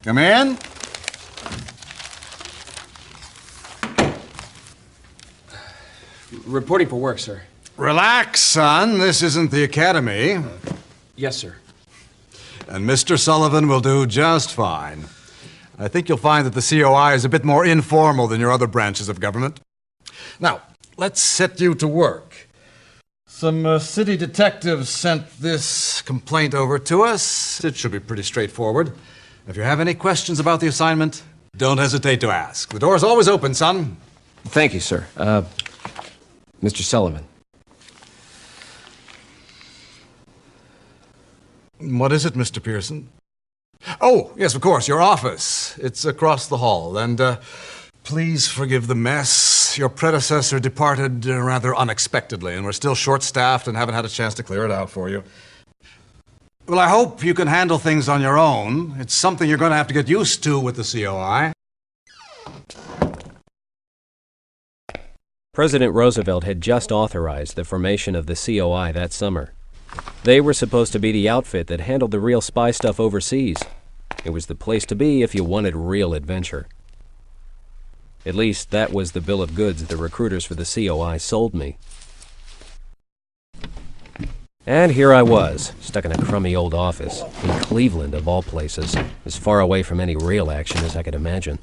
Come in. Reporting for work, sir. Relax, son. This isn't the academy. Yes, sir. And Mr. Sullivan will do just fine. I think you'll find that the COI is a bit more informal than your other branches of government. Now, let's set you to work. Some city detectives sent this complaint over to us. It should be pretty straightforward. If you have any questions about the assignment, don't hesitate to ask. The door's always open, son. Thank you, sir. Mr. Sullivan. What is it, Mr. Pearson? Oh, yes, of course, your office. It's across the hall. And please forgive the mess. Your predecessor departed rather unexpectedly, and we're still short-staffed and haven't had a chance to clear it out for you. Well, I hope you can handle things on your own. It's something you're going to have to get used to with the COI. President Roosevelt had just authorized the formation of the COI that summer. They were supposed to be the outfit that handled the real spy stuff overseas. It was the place to be if you wanted real adventure. At least that was the bill of goods the recruiters for the COI sold me. And here I was, stuck in a crummy old office, in Cleveland of all places, as far away from any real action as I could imagine.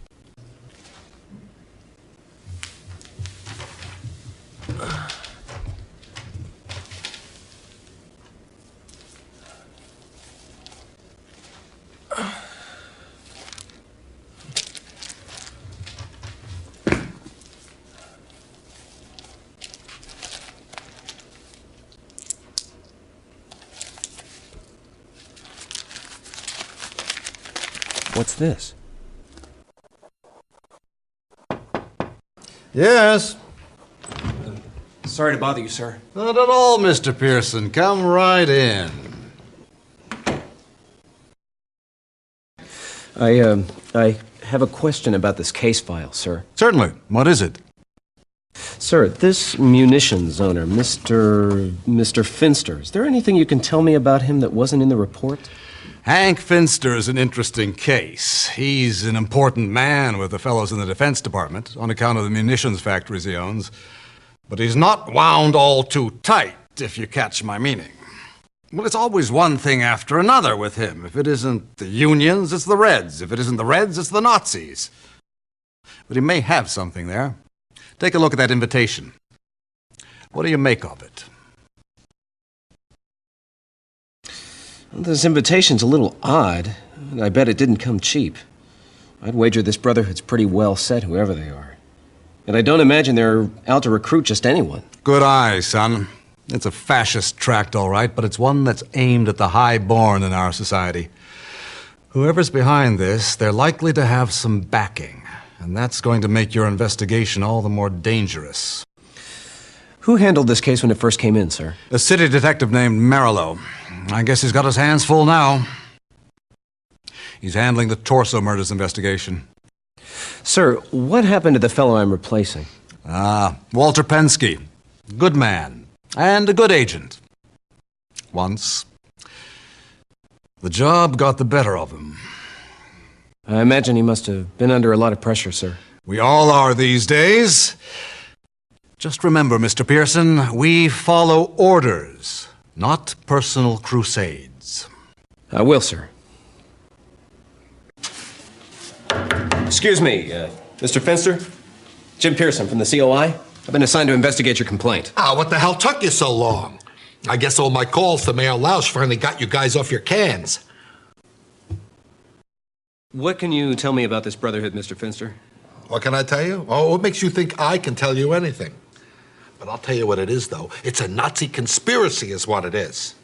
What's this? Yes? Sorry to bother you, sir. Not at all, Mr. Pearson. Come right in. I have a question about this case file, sir. Certainly. What is it? Sir, this munitions owner, Mr. Finster, is there anything you can tell me about him that wasn't in the report? Hank Finster is an interesting case. He's an important man with the fellows in the Defense Department on account of the munitions factories he owns. But he's not wound all too tight, if you catch my meaning. Well, it's always one thing after another with him. If it isn't the unions, it's the Reds. If it isn't the Reds, it's the Nazis. But he may have something there. Take a look at that invitation. What do you make of it? This invitation's a little odd, and I bet it didn't come cheap. I'd wager this Brotherhood's pretty well set, whoever they are. And I don't imagine they're out to recruit just anyone. Good eye, son. It's a fascist tract, all right, but it's one that's aimed at the high-born in our society. Whoever's behind this, they're likely to have some backing, and that's going to make your investigation all the more dangerous. Who handled this case when it first came in, sir? A city detective named Migrado. I guess he's got his hands full now. He's handling the torso murders investigation. Sir, what happened to the fellow I'm replacing? Walter Pensky. Good man. And a good agent. Once. The job got the better of him. I imagine he must have been under a lot of pressure, sir. We all are these days. Just remember, Mr. Pearson, we follow orders, not personal crusades. I will, sir. Excuse me, Mr. Finster? Jim Pearson from the COI. I've been assigned to investigate your complaint. What the hell took you so long? I guess all my calls to Mayor Lausch finally got you guys off your cans. What can you tell me about this Brotherhood, Mr. Finster? What can I tell you? Oh, what makes you think I can tell you anything? But I'll tell you what it is, though. It's a Nazi conspiracy is what it is.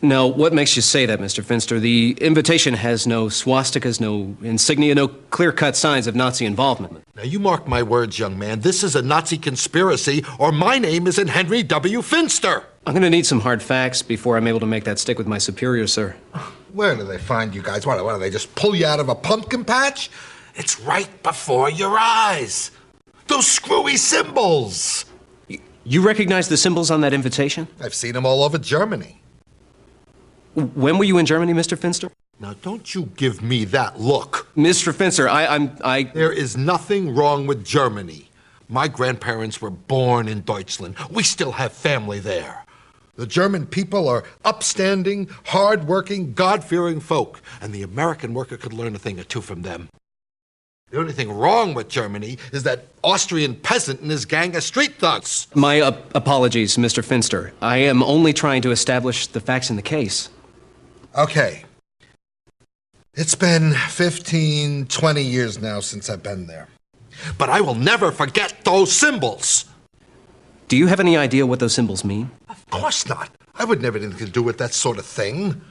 Now, what makes you say that, Mr. Finster? The invitation has no swastikas, no insignia, no clear-cut signs of Nazi involvement. Now, you mark my words, young man. This is a Nazi conspiracy, or my name isn't Henry W. Finster. I'm going to need some hard facts before I'm able to make that stick with my superiors, sir. Where do they find you guys? What do they just pull you out of a pumpkin patch? It's right before your eyes. Those screwy symbols. You recognize the symbols on that invitation? I've seen them all over Germany. When were you in Germany, Mr. Finster? Now, don't you give me that look. Mr. Finster, I... There is nothing wrong with Germany. My grandparents were born in Deutschland. We still have family there. The German people are upstanding, hard-working, God-fearing folk, and the American worker could learn a thing or two from them. The only thing wrong with Germany is that Austrian peasant and his gang of street thugs. My apologies, Mr. Finster. I am only trying to establish the facts in the case. Okay. It's been 15, 20 years now since I've been there. But I will never forget those symbols. Do you have any idea what those symbols mean? Of course not. I would never have anything to do with that sort of thing.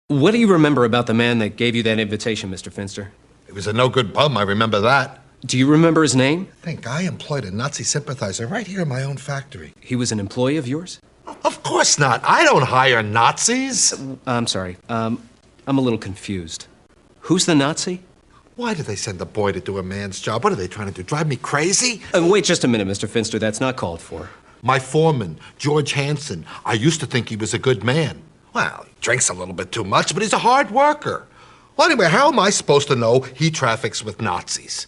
What do you remember about the man that gave you that invitation, Mr. Finster? He was a no-good bum, I remember that. Do you remember his name? I think I employed a Nazi sympathizer right here in my own factory. He was an employee of yours? Of course not. I don't hire Nazis. I'm sorry. I'm a little confused. Who's the Nazi? Why do they send a boy to do a man's job? What are they trying to do, drive me crazy? Wait just a minute, Mr. Finster. That's not called for. My foreman, George Hansen, I used to think he was a good man. Well, he drinks a little bit too much, but he's a hard worker. Well, anyway, how am I supposed to know he traffics with Nazis?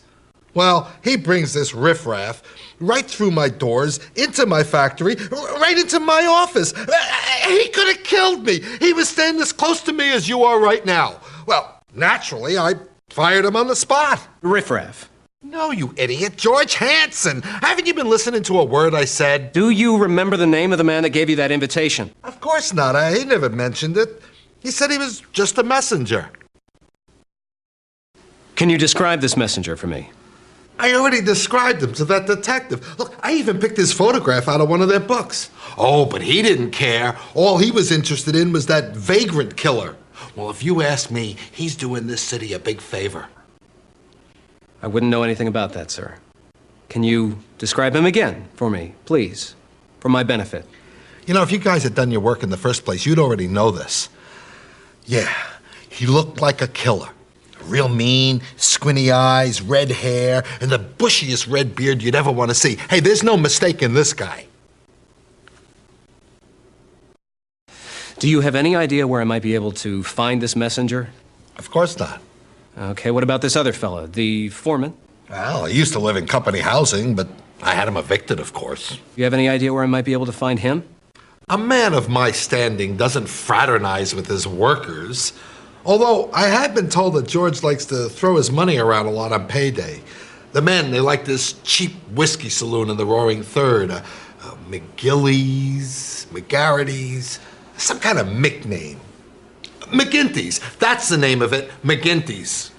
Well, he brings this riffraff right through my doors, into my factory, right into my office. He could have killed me. He was standing as close to me as you are right now. Well, naturally, I fired him on the spot. Riffraff. No, you idiot. George Hansen. Haven't you been listening to a word I said? Do you remember the name of the man that gave you that invitation? Of course not. He never mentioned it. He said he was just a messenger. Can you describe this messenger for me? I already described him to that detective. Look, I even picked his photograph out of one of their books. Oh, but he didn't care. All he was interested in was that vagrant killer. Well, if you ask me, he's doing this city a big favor. I wouldn't know anything about that, sir. Can you describe him again for me, please? For my benefit. You know, if you guys had done your work in the first place, you'd already know this. Yeah, he looked like a killer. Real mean, squinty eyes, red hair, and the bushiest red beard you'd ever want to see. Hey, there's no mistaking this guy. Do you have any idea where I might be able to find this messenger? Of course not. Okay, what about this other fella, the foreman? Well, I used to live in company housing, but I had him evicted, of course. Do you have any idea where I might be able to find him? A man of my standing doesn't fraternize with his workers. Although, I have been told that George likes to throw his money around a lot on payday. The men, they like this cheap whiskey saloon in the Roaring Third. McGilly's, McGarrity's, some kind of Mick name. McGinty's, that's the name of it, McGinty's.